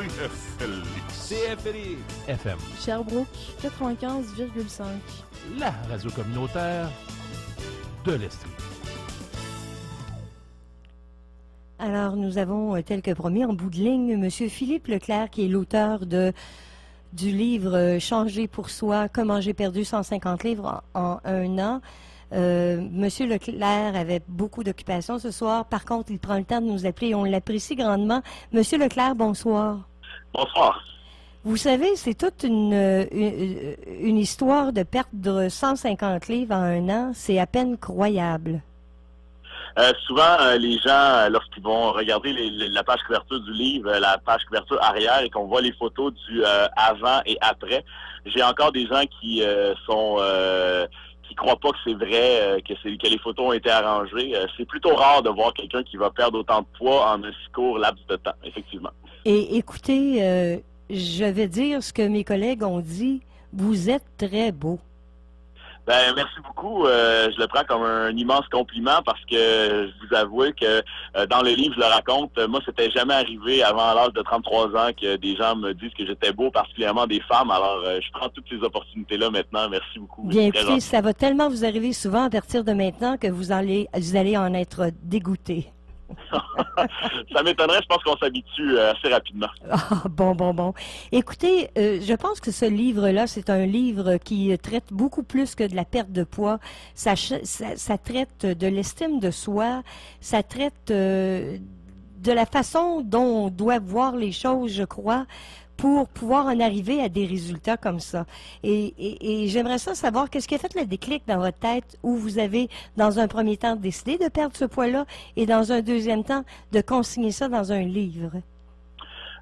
CFLI FM. Sherbrooke, 95,5. La radio communautaire de l'Estrie. Alors, nous avons, tel que promis, en bout de ligne, M. Philippe Leclerc, qui est l'auteur du livre « Changer pour soi, comment j'ai perdu 150 livres en un an ». Monsieur Leclerc avait beaucoup d'occupations ce soir. Par contre, il prend le temps de nous appeler et on l'apprécie grandement. Monsieur Leclerc, bonsoir. Bonsoir. Vous savez, c'est toute une histoire de perdre 150 livres en un an. C'est à peine croyable. Souvent, les gens, lorsqu'ils vont regarder la page couverture du livre, la page couverture arrière, et qu'on voit les photos du avant et après, j'ai encore des gens qui qui croient pas que c'est vrai, que les photos ont été arrangées. C'est plutôt rare de voir quelqu'un qui va perdre autant de poids en un si court laps de temps, effectivement. Et écoutez, je vais dire ce que mes collègues ont dit. Vous êtes très beau. Ben, merci beaucoup. Je le prends comme un immense compliment parce que je vous avoue que dans le livre, je le raconte, moi, c'était jamais arrivé avant l'âge de 33 ans que des gens me disent que j'étais beau, particulièrement des femmes. Alors, je prends toutes ces opportunités-là maintenant. Merci beaucoup. Bien, écoutez, ça va tellement vous arriver souvent à partir de maintenant que vous allez en être dégoûté. Ça m'étonnerait, je pense qu'on s'habitue assez rapidement. Ah, bon. Écoutez, je pense que ce livre-là, c'est un livre qui traite beaucoup plus que de la perte de poids. Ça traite de l'estime de soi, ça traite de la façon dont on doit voir les choses, je crois, pour pouvoir en arriver à des résultats comme ça. Et j'aimerais savoir, qu'est-ce qui a fait le déclic dans votre tête où vous avez, dans un premier temps, décidé de perdre ce poids-là et dans un deuxième temps, de consigner ça dans un livre?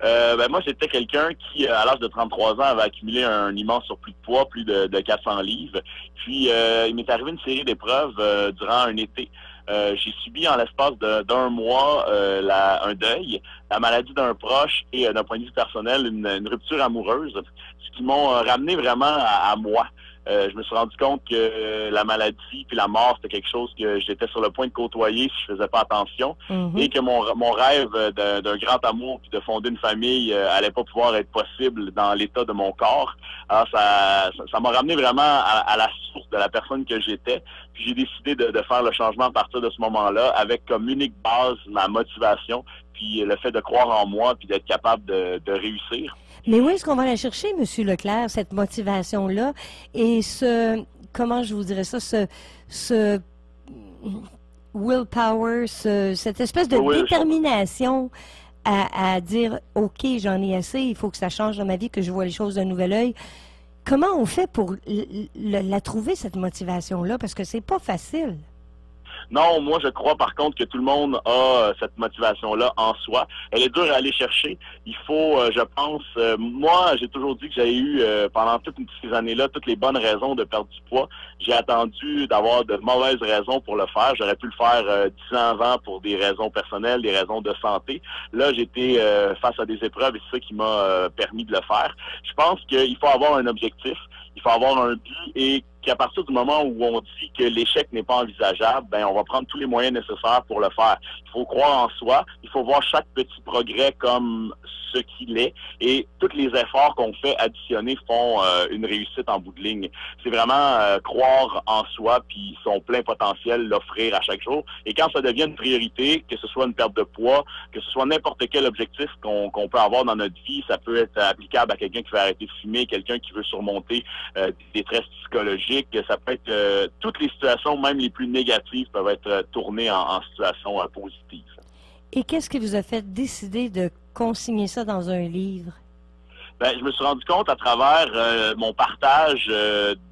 Moi, j'étais quelqu'un qui, à l'âge de 33 ans, avait accumulé un immense surplus de poids, plus de 400 livres. Puis, il m'est arrivé une série d'épreuves durant un été. J'ai subi en l'espace d'un mois un deuil, la maladie d'un proche et d'un point de vue personnel, une rupture amoureuse, ce qui m'ont ramené vraiment à moi. Je me suis rendu compte que la maladie puis la mort, c'était quelque chose que j'étais sur le point de côtoyer si je faisais pas attention, et que mon rêve d'un grand amour puis de fonder une famille allait pas pouvoir être possible dans l'état de mon corps. Alors ça m'a ramené vraiment à la source de la personne que j'étais. Puis j'ai décidé de faire le changement à partir de ce moment-là, avec comme unique base ma motivation, puis le fait de croire en moi, puis d'être capable de réussir. Mais où est-ce qu'on va la chercher, M. Leclerc, cette motivation-là, et comment je vous dirais ça, ce willpower, cette espèce de détermination à dire, OK, j'en ai assez, il faut que ça change dans ma vie, que je vois les choses d'un nouvel œil. Comment on fait pour la trouver, cette motivation-là? Parce que c'est pas facile. Non, moi, je crois par contre que tout le monde a cette motivation-là en soi. Elle est dure à aller chercher. Il faut, je pense, moi, j'ai toujours dit que j'avais eu, pendant toutes ces années-là, toutes les bonnes raisons de perdre du poids. J'ai attendu d'avoir de mauvaises raisons pour le faire. J'aurais pu le faire 10 ans avant pour des raisons personnelles, des raisons de santé. Là, j'étais face à des épreuves et c'est ça qui m'a permis de le faire. Je pense qu'il faut avoir un objectif, il faut avoir un but et qu'à partir du moment où on dit que l'échec n'est pas envisageable, ben on va prendre tous les moyens nécessaires pour le faire. Il faut croire en soi, il faut voir chaque petit progrès comme ce qu'il est, et tous les efforts qu'on fait additionnés font une réussite en bout de ligne. C'est vraiment croire en soi, puis son plein potentiel, l'offrir à chaque jour. Et quand ça devient une priorité, que ce soit une perte de poids, que ce soit n'importe quel objectif qu'on peut avoir dans notre vie, ça peut être applicable à quelqu'un qui veut arrêter de fumer, quelqu'un qui veut surmonter des détresse psychologique, ça peut être toutes les situations, même les plus négatives, peuvent être tournées en situations positives. Et qu'est-ce qui vous a fait décider de consigner ça dans un livre? Ben, je me suis rendu compte à travers mon partage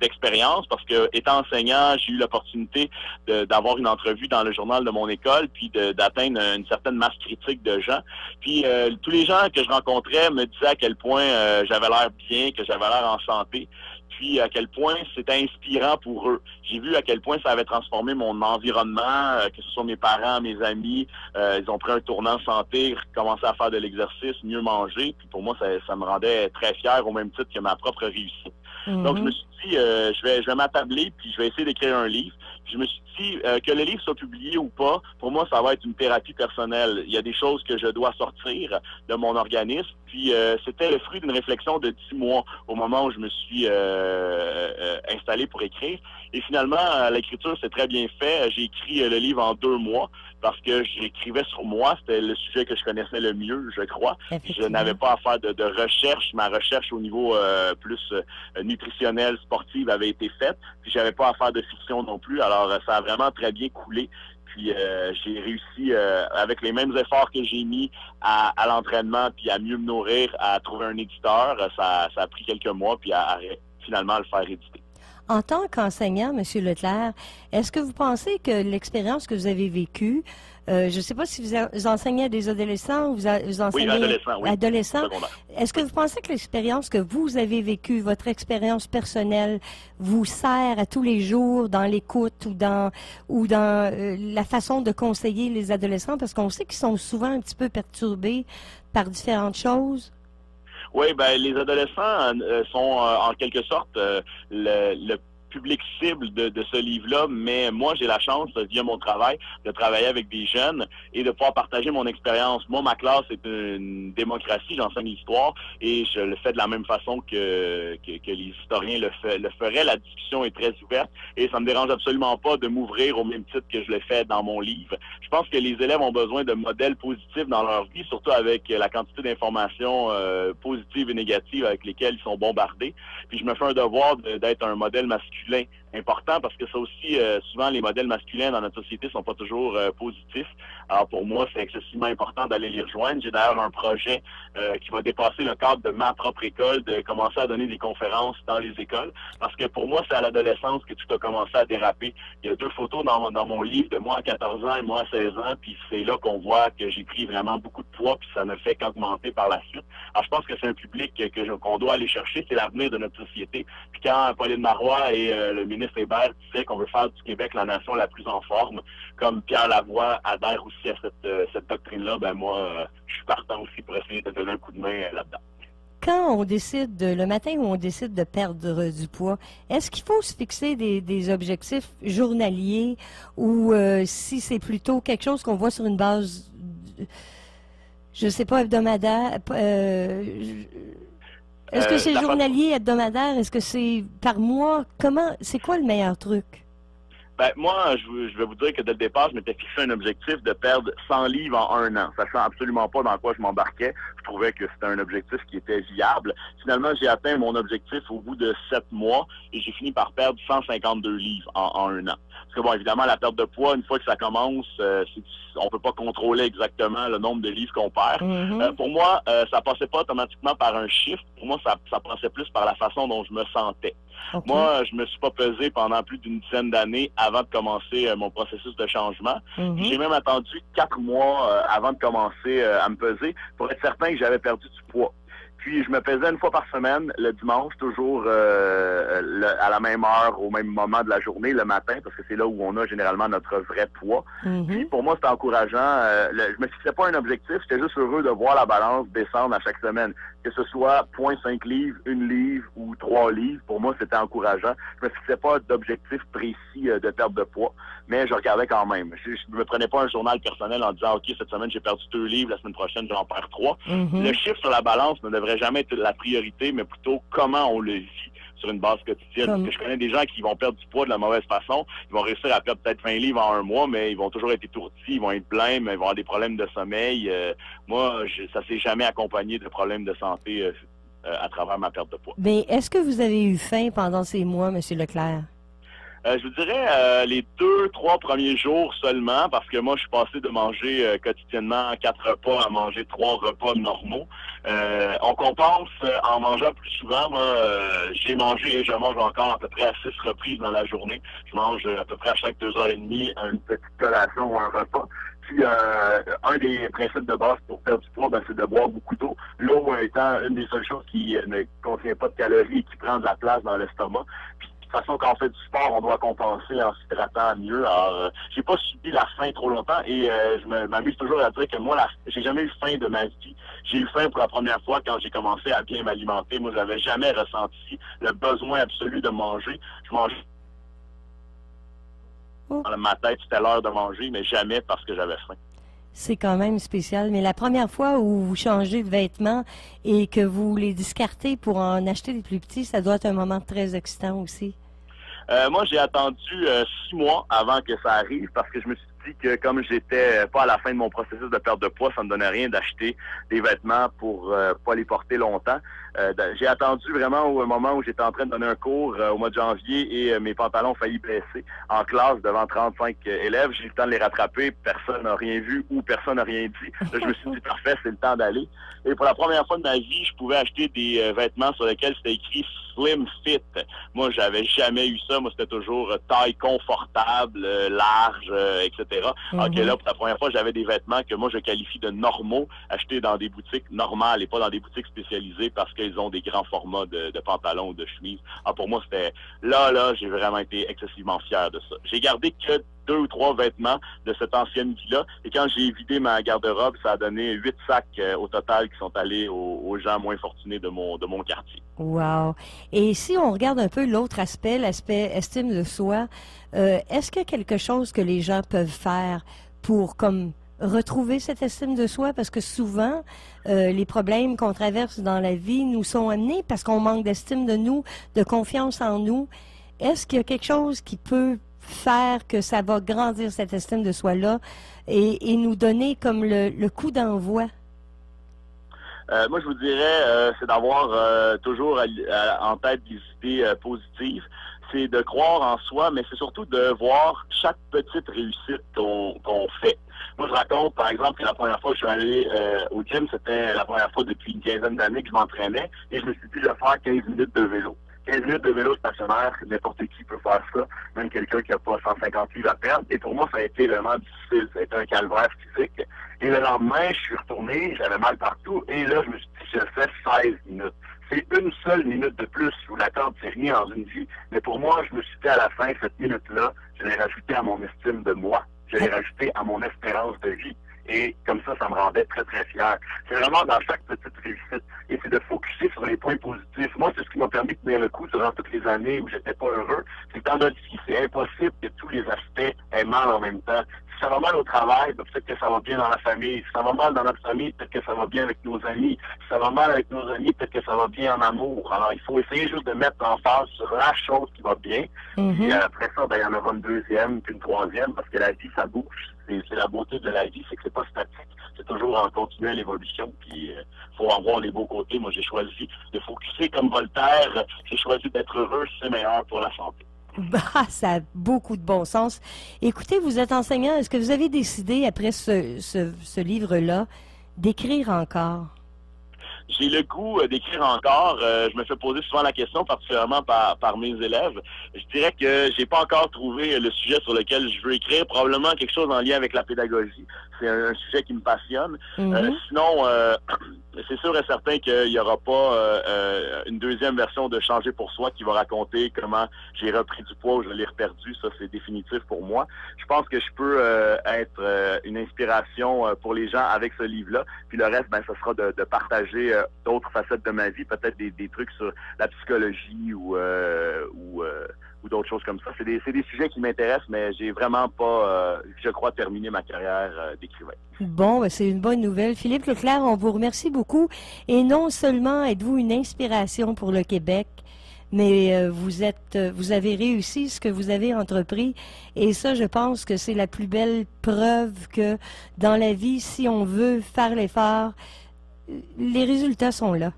d'expérience, parce que étant enseignant, j'ai eu l'opportunité d'avoir une entrevue dans le journal de mon école, puis d'atteindre une certaine masse critique de gens. Puis tous les gens que je rencontrais me disaient à quel point j'avais l'air bien, que j'avais l'air en santé, puis à quel point c'était inspirant pour eux. J'ai vu à quel point ça avait transformé mon environnement, que ce soit mes parents, mes amis. Ils ont pris un tournant santé, commencé à faire de l'exercice, mieux manger. Puis pour moi, ça me rendait très fier, au même titre que ma propre réussite. Donc je me suis dit, je vais m'attabler, puis je vais essayer d'écrire un livre. Puis je me suis dit, que le livre soit publié ou pas, pour moi, ça va être une thérapie personnelle. Il y a des choses que je dois sortir de mon organisme. Puis c'était le fruit d'une réflexion de 10 mois au moment où je me suis installé pour écrire. Et finalement, l'écriture s'est très bien fait. J'ai écrit le livre en 2 mois parce que j'écrivais sur moi. C'était le sujet que je connaissais le mieux, je crois. Je n'avais pas à faire de recherche. Ma recherche au niveau plus nutritionnel, sportive avait été faite. Puis j'avais pas à faire de fiction non plus. Alors, ça a vraiment très bien coulé. Puis j'ai réussi, avec les mêmes efforts que j'ai mis à l'entraînement, puis à mieux me nourrir, à trouver un éditeur. Ça a pris quelques mois, puis à finalement le faire éditer. En tant qu'enseignant, M. Leclerc, est-ce que vous pensez que l'expérience que vous avez vécue, je ne sais pas si vous enseignez à des adolescents ou vous enseignez oui, adolescents. Secondaire. Est-ce que vous pensez que l'expérience que vous avez vécue, votre expérience personnelle, vous sert à tous les jours dans l'écoute ou dans la façon de conseiller les adolescents? Parce qu'on sait qu'ils sont souvent un petit peu perturbés par différentes choses. Oui, ben les adolescents sont en quelque sorte le public cible de ce livre-là, mais moi, j'ai la chance, via mon travail, de travailler avec des jeunes et de pouvoir partager mon expérience. Moi, ma classe est une démocratie, j'enseigne l'histoire et je le fais de la même façon que les historiens le feraient. La discussion est très ouverte et ça me dérange absolument pas de m'ouvrir au même titre que je l'ai fait dans mon livre. Je pense que les élèves ont besoin de modèles positifs dans leur vie, surtout avec la quantité d'informations positives et négatives avec lesquelles ils sont bombardés. Puis je me fais un devoir d'être un modèle masculin important parce que ça aussi, souvent les modèles masculins dans notre société sont pas toujours positifs. Alors pour moi, c'est excessivement important d'aller les rejoindre. J'ai d'ailleurs un projet qui va dépasser le cadre de ma propre école, de commencer à donner des conférences dans les écoles. Parce que pour moi, c'est à l'adolescence que tout a commencé à déraper. Il y a 2 photos dans mon livre de moi à 14 ans et moi à 16 ans, puis c'est là qu'on voit que j'ai pris vraiment beaucoup de poids, puis ça ne fait qu'augmenter par la suite. Alors je pense que c'est un public qu'on doit aller chercher, c'est l'avenir de notre société. Puis quand Pauline Marois et le ministre Hébert disaient qu'on veut faire du Québec la nation la plus en forme, comme Pierre Lavoie adhère aussi à cette doctrine-là, ben moi, je suis partant aussi pour essayer de donner un coup de main là-dedans. Quand on décide, le matin où on décide de perdre du poids, est-ce qu'il faut se fixer des objectifs journaliers ou si c'est plutôt quelque chose qu'on voit sur une base, je ne sais pas, hebdomadaire? Est-ce que c'est journalier, hebdomadaire? Est-ce que c'est par mois? C'est quoi le meilleur truc? Ben, moi, je vais vous dire que dès le départ, je m'étais fixé un objectif de perdre 100 livres en 1 an, sachant absolument pas dans quoi je m'embarquais. Je trouvais que c'était un objectif qui était viable. Finalement, j'ai atteint mon objectif au bout de 7 mois et j'ai fini par perdre 152 livres en 1 an. Parce que bon, évidemment, la perte de poids, une fois que ça commence, on peut pas contrôler exactement le nombre de livres qu'on perd. Pour moi, ça passait pas automatiquement par un chiffre. Pour moi, ça passait plus par la façon dont je me sentais. Okay. Moi, je me suis pas pesé pendant plus d'une dizaine d'années avant de commencer mon processus de changement. J'ai même attendu 4 mois avant de commencer à me peser pour être certain que j'avais perdu du poids. Puis je me pesais 1 fois par semaine, le dimanche, toujours à la même heure, au même moment de la journée, le matin, parce que c'est là où on a généralement notre vrai poids. Puis pour moi, c'était encourageant. Je me fixais pas un objectif, j'étais juste heureux de voir la balance descendre à chaque semaine. Que ce soit 0,5 livres, 1 livre ou 3 livres, pour moi, c'était encourageant. Je me fixais pas d'objectif précis de perte de poids, mais je regardais quand même. Je me prenais pas un journal personnel en disant, OK, cette semaine, j'ai perdu 2 livres, la semaine prochaine, j'en perds 3. Le chiffre sur la balance ne devrait jamais être la priorité, mais plutôt comment on le vit sur une base quotidienne. Parce que je connais des gens qui vont perdre du poids de la mauvaise façon, ils vont réussir à perdre peut-être 20 livres en 1 mois, mais ils vont toujours être étourdis, ils vont être blêmes, ils vont avoir des problèmes de sommeil. Moi, ça s'est jamais accompagné de problèmes de santé à travers ma perte de poids. Mais est-ce que vous avez eu faim pendant ces mois, M. Leclerc? Je vous dirais les 2-3 premiers jours seulement, parce que moi, je suis passé de manger quotidiennement 4 repas à manger 3 repas normaux. On compense en mangeant plus souvent. Moi, j'ai mangé et je mange encore à peu près à 6 reprises dans la journée. Je mange à peu près à chaque 2h30 une petite collation ou un repas. Puis, un des principes de base pour perdre du poids, c'est de boire beaucoup d'eau. L'eau étant une des seules choses qui ne contient pas de calories et qui prend de la place dans l'estomac. Puis, de toute façon, quand on fait du sport, on doit compenser en s'hydratant mieux. Alors, j'ai pas subi la faim trop longtemps et je m'amuse toujours à dire que moi, j'ai jamais eu faim de ma vie. J'ai eu faim pour la première fois quand j'ai commencé à bien m'alimenter. Moi, j'avais jamais ressenti le besoin absolu de manger. Je mangeais dans ma tête, c'était l'heure de manger, mais jamais parce que j'avais faim. C'est quand même spécial. Mais la première fois où vous changez de vêtements et que vous les discartez pour en acheter des plus petits, ça doit être un moment très excitant aussi. Moi, j'ai attendu 6 mois avant que ça arrive parce que je me suis dit que comme j'étais pas à la fin de mon processus de perte de poids, ça me donnait rien d'acheter des vêtements pour pas les porter longtemps. J'ai attendu vraiment au moment où j'étais en train de donner un cours au mois de janvier et mes pantalons ont failli baisser en classe devant 35 élèves. J'ai eu le temps de les rattraper, personne n'a rien vu ou personne n'a rien dit. Là, je me suis dit, parfait, c'est le temps d'aller. Et pour la première fois de ma vie, je pouvais acheter des vêtements sur lesquels c'était écrit Slim Fit. Moi, j'avais jamais eu ça. Moi, c'était toujours taille confortable, large, etc. Donc là, pour la première fois, j'avais des vêtements que moi, je qualifie de normaux, achetés dans des boutiques normales et pas dans des boutiques spécialisées parce qu'ils ont des grands formats de pantalons ou de chemises. Alors, pour moi, c'était là, j'ai vraiment été excessivement fier de ça. J'ai gardé que 2 ou 3 vêtements de cette ancienne vie-là. Et quand j'ai vidé ma garde-robe, ça a donné 8 sacs au total qui sont allés aux gens moins fortunés de mon quartier. Wow! Et si on regarde un peu l'autre aspect, l'aspect estime de soi, est-ce qu'il y a quelque chose que les gens peuvent faire pour comme retrouver cette estime de soi? Parce que souvent, les problèmes qu'on traverse dans la vie nous sont amenés parce qu'on manque d'estime de nous, de confiance en nous. Est-ce qu'il y a quelque chose qui peut faire que ça va grandir cette estime de soi-là et nous donner comme le coup d'envoi? Moi, je vous dirais, c'est d'avoir toujours en tête des idées positives. C'est de croire en soi, mais c'est surtout de voir chaque petite réussite qu'on fait. Moi, je raconte, par exemple, que la première fois que je suis allé au gym, c'était la première fois depuis une quinzaine d'années que je m'entraînais et je me suis dit, je vais faire 15 minutes de vélo. 15 minutes de vélo stationnaire, n'importe qui peut faire ça, même quelqu'un qui n'a pas 150 livres à perdre. Et pour moi, ça a été vraiment difficile. Ça a été un calvaire physique. Et le lendemain, je suis retourné, j'avais mal partout. Et là, je me suis dit, je fais 16 minutes. C'est une seule minute de plus. Je vous l'accorde, c'est rien dans une vie. Mais pour moi, je me suis dit à la fin, cette minute-là, je l'ai rajoutée à mon estime de moi. Je l'ai rajoutée à mon espérance de vie. Et comme ça me rendait très, très fier. C'est vraiment dans chaque petite réussite. Et c'est de focuser sur les points positifs. Moi, c'est ce qui m'a permis de tenir le coup durant toutes les années où j'étais pas heureux. C'est que dans notre vie, c'est impossible que tous les aspects aient mal en même temps. Si ça va mal au travail, ben, peut-être que ça va bien dans la famille. Si ça va mal dans notre famille, peut-être que ça va bien avec nos amis. Si ça va mal avec nos amis, peut-être que ça va bien en amour. Alors, il faut essayer juste de mettre en face sur la chose qui va bien. Et après ça, ben, il y en aura une deuxième, puis une troisième, parce que la vie, ça bouge. C'est la beauté de la vie, c'est que c'est pas statique. C'est toujours en continuelle évolution. Puis faut en voir les beaux côtés. Moi, j'ai choisi de focuser comme Voltaire. J'ai choisi d'être heureux, c'est meilleur pour la santé. Bah, ça a beaucoup de bon sens. Écoutez, vous êtes enseignant. Est-ce que vous avez décidé, après ce livre-là, d'écrire encore? J'ai le goût d'écrire encore. Je me fais poser souvent la question, particulièrement par mes élèves. Je dirais que j'ai pas encore trouvé le sujet sur lequel je veux écrire. Probablement quelque chose en lien avec la pédagogie. C'est un sujet qui me passionne. Sinon, c'est sûr et certain qu'il n'y aura pas une deuxième version de Changer pour soi qui va raconter comment j'ai repris du poids ou je l'ai reperdu. Ça, c'est définitif pour moi. Je pense que je peux être une inspiration pour les gens avec ce livre-là. Puis le reste, ben, ce sera de partager d'autres facettes de ma vie, peut-être des trucs sur la psychologie ou d'autres choses comme ça. C'est des sujets qui m'intéressent, mais j'ai vraiment pas, je crois, terminé ma carrière d'écrivain. Bon, ben c'est une bonne nouvelle. Philippe Leclerc, on vous remercie beaucoup. Et non seulement êtes-vous une inspiration pour le Québec, mais vous avez réussi ce que vous avez entrepris. Et ça, je pense que c'est la plus belle preuve que dans la vie, si on veut faire l'effort, les résultats sont là.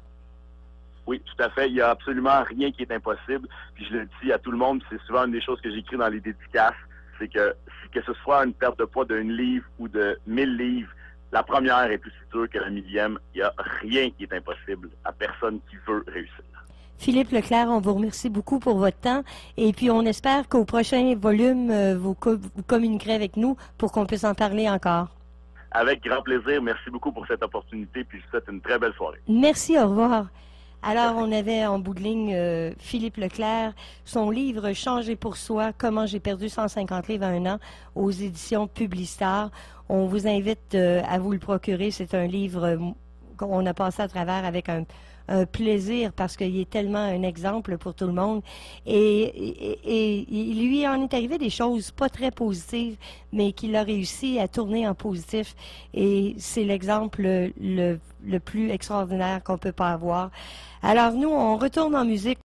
Oui, tout à fait. Il n'y a absolument rien qui est impossible. Puis je le dis à tout le monde, c'est souvent une des choses que j'écris dans les dédicaces, c'est que ce soit une perte de poids d'1 livre ou de 1000 livres, la première est plus sûre que la millième. Il n'y a rien qui est impossible à personne qui veut réussir. Philippe Leclerc, on vous remercie beaucoup pour votre temps et puis on espère qu'au prochain volume, vous communiquerez avec nous pour qu'on puisse en parler encore. Avec grand plaisir. Merci beaucoup pour cette opportunité puis je vous souhaite une très belle soirée. Merci, au revoir. Alors, on avait en bout de ligne Philippe Leclerc, son livre « Changer pour soi, comment j'ai perdu 150 livres en 1 an » aux éditions Publistar. On vous invite à vous le procurer. C'est un livre qu'on a passé à travers avec un plaisir parce qu'il est tellement un exemple pour tout le monde. Et il lui en est arrivé des choses pas très positives, mais qu'il a réussi à tourner en positif. Et c'est l'exemple le plus extraordinaire qu'on peut pas avoir. Alors nous, on retourne en musique.